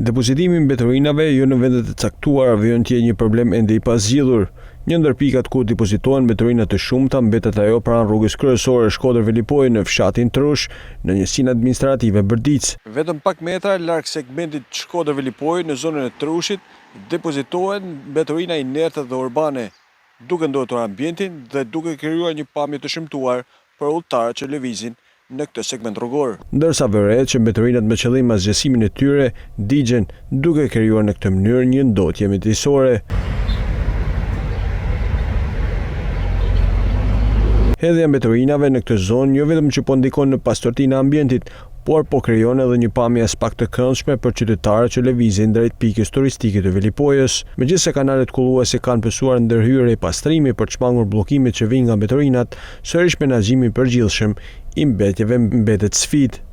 Depozitimi i mbeturinave jo në vendet e caktuara vjen të jetë një problem ende i pazgjidhur. Një ndër pikat ku depozitohen mbeturina të shumta mbetet ajo pranë rrugës kryesore Shkodër-Velipoj në fshatin Trush, në njësinë administrative Bërdic. Vetëm pak metra larg segmentit Shkodër-Velipoj në zonën e Trushit depozitohen mbeturina inerte dhe urbane, duke ndotur ambientin dhe duke krijuar një pamje të shëmtuar për udhëtarët që lëvizin në këtë segment rrugor. Ndërsa vëret që mbeturinat me qëllim asgjësimin e tyre digjen duke krijuar në këtë mënyrë një ndotje mjedisorë. Hedhja e mbeturinave në këtë zonë jo vetëm që po ndikon në pastortinë e ambientit, por po krijon edhe një pamje as pak të këndshme për qytetarët që lëvizin drejt pikës turistike të Velipojës. Megjithëse kanalet kulluese kanë pësuar ndërhyrje pastrimi për të shmangur bllokimet që vijnë nga mbeturinat, sërish menaxhimi i përgjithshëm i mbetjeve mbetet sfidë.